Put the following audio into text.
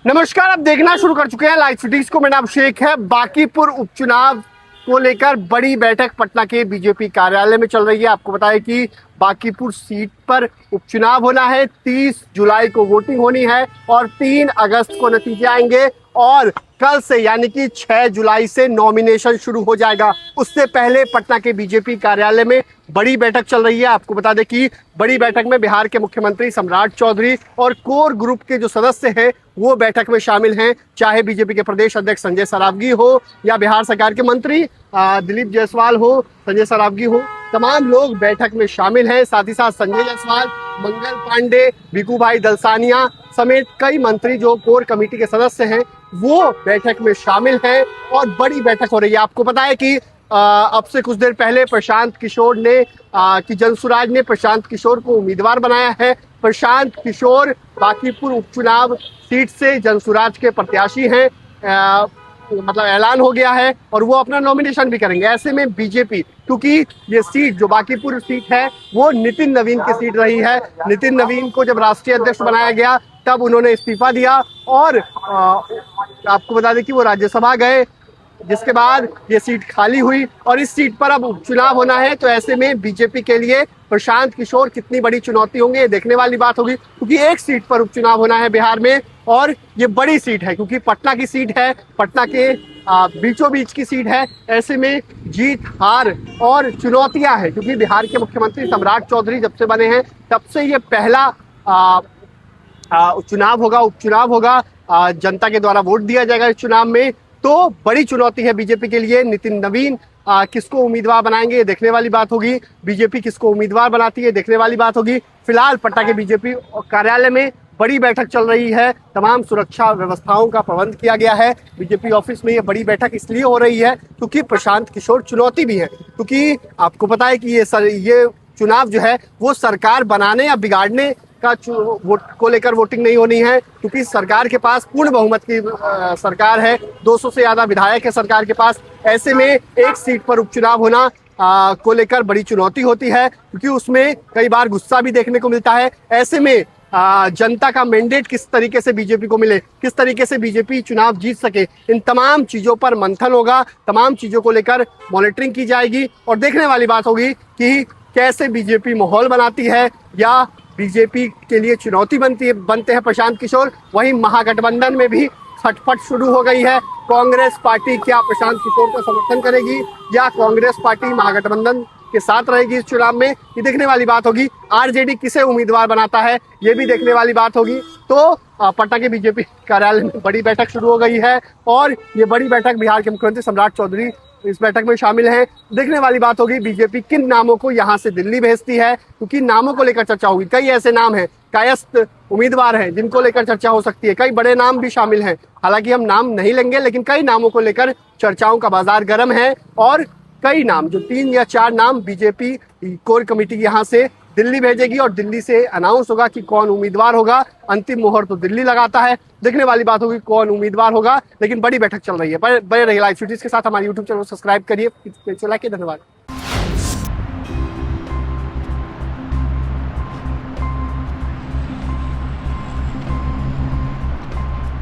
नमस्कार, आप देखना शुरू कर चुके हैं लाइव सिटीज को। मेरा नाम शेख है। बांकीपुर उपचुनाव को लेकर बड़ी बैठक पटना के बीजेपी कार्यालय में चल रही है। आपको बताएं कि बांकीपुर सीट पर उपचुनाव होना है। 30 जुलाई को वोटिंग होनी है और 3 अगस्त को नतीजे आएंगे और कल से यानी कि 6 जुलाई से नॉमिनेशन शुरू हो जाएगा। उससे पहले पटना के बीजेपी कार्यालय में बड़ी बैठक चल रही है। आपको बता दें कि बड़ी बैठक में बिहार के मुख्यमंत्री सम्राट चौधरी और कोर ग्रुप के जो सदस्य हैं वो बैठक में शामिल हैं। चाहे बीजेपी के प्रदेश अध्यक्ष संजय सरावगी हो या बिहार सरकार के मंत्री दिलीप जायसवाल हो, संजय सरावगी हो, तमाम लोग बैठक में शामिल हैं। साथ ही साथ संजय जायसवाल, मंगल पांडे, भिकू भाई दलसानिया समेत कई मंत्री जो कोर कमेटी के सदस्य हैं वो बैठक में शामिल हैं और बड़ी बैठक हो रही है। आपको पता है कि अब से कुछ देर पहले प्रशांत किशोर ने कि जनसुराज ने प्रशांत किशोर को उम्मीदवार बनाया है। प्रशांत किशोर बांकीपुर उपचुनाव सीट से जनसुराज के प्रत्याशी हैं। मतलब ऐलान हो गया है और वो अपना नॉमिनेशन भी करेंगे। ऐसे में बीजेपी, क्योंकि ये सीट जो बांकीपुर सीट है वो नितिन नवीन की सीट रही है। नितिन नवीन को जब राष्ट्रीय अध्यक्ष बनाया गया तब उन्होंने इस्तीफा दिया और आपको बता दें कि वो राज्यसभा गए, जिसके बाद ये सीट खाली हुई और इस सीट पर अब उपचुनाव होना है। तो ऐसे में बीजेपी के लिए प्रशांत किशोर कितनी बड़ी चुनौती होंगे ये देखने वाली बात होगी, क्योंकि एक सीट पर उपचुनाव होना है बिहार में और ये बड़ी सीट है क्योंकि पटना की सीट है, पटना के बीचों बीच की सीट है। ऐसे में जीत हार और चुनौतियां हैं क्योंकि बिहार के मुख्यमंत्री सम्राट चौधरी जब से बने हैं तब से ये पहला चुनाव होगा, उपचुनाव होगा। जनता के द्वारा वोट दिया जाएगा इस चुनाव में। तो बड़ी चुनौती है बीजेपी के लिए। नितिन नवीन किसको उम्मीदवार बनाएंगे ये देखने वाली बात होगी। बीजेपी किसको उम्मीदवार बनाती है देखने वाली बात होगी। फिलहाल पटना के बीजेपी कार्यालय में बड़ी बैठक चल रही है। तमाम सुरक्षा व्यवस्थाओं का प्रबंध किया गया है। बीजेपी ऑफिस में ये बड़ी बैठक इसलिए हो रही है क्योंकि प्रशांत किशोर चुनौती भी है, क्योंकि आपको पता है कि ये चुनाव जो है वो सरकार बनाने या बिगाड़ने का वोट को लेकर वोटिंग नहीं होनी है, क्योंकि सरकार के पास पूर्ण बहुमत की सरकार है। 200 से ज्यादा विधायक है सरकार के पास। ऐसे में एक सीट पर उपचुनाव होना को लेकर बड़ी चुनौती होती है क्योंकि उसमें कई बार गुस्सा भी देखने को मिलता है। ऐसे में जनता का मैंडेट किस तरीके से बीजेपी को मिले, किस तरीके से बीजेपी चुनाव जीत सके, इन तमाम चीजों पर मंथन होगा। तमाम चीजों को लेकर मॉनिटरिंग की जाएगी और देखने वाली बात होगी कि कैसे बीजेपी माहौल बनाती है या बीजेपी के लिए चुनौती बनते हैं प्रशांत किशोर। वहीं महागठबंधन में भी खटपट शुरू हो गई है। कांग्रेस पार्टी क्या प्रशांत किशोर का समर्थन करेगी या कांग्रेस पार्टी महागठबंधन के साथ रहेगी इस चुनाव में, ये देखने वाली बात होगी। आरजेडी किसे उम्मीदवार बनाता है ये भी देखने वाली बात होगी। तो पटना के बीजेपी कार्यालय में बड़ी बैठक शुरू हो गई है और ये बड़ी बैठक बिहार के मुख्यमंत्री सम्राट चौधरी इस बैठक में शामिल हैं। देखने वाली बात होगी बीजेपी किन नामों को यहां से दिल्ली भेजती है, क्योंकि नामों को लेकर चर्चा होगी। कई ऐसे नाम हैं, कायस्थ उम्मीदवार हैं जिनको लेकर चर्चा हो सकती है। कई बड़े नाम भी शामिल हैं, हालांकि हम नाम नहीं लेंगे, लेकिन कई नामों को लेकर चर्चाओं का बाजार गर्म है और कई नाम जो 3 या 4 नाम बीजेपी कोर कमेटी यहाँ से दिल्ली भेजेगी और दिल्ली से अनाउंस होगा कि कौन उम्मीदवार होगा। अंतिम मोहर तो दिल्ली लगाता है। देखने वाली बात होगी कौन उम्मीदवार होगा, लेकिन बड़ी बैठक चल रही है। बड़े रहिए लाइव सिटीज के साथ। हमारे यूट्यूब चैनल को सब्सक्राइब करिए, धन्यवाद।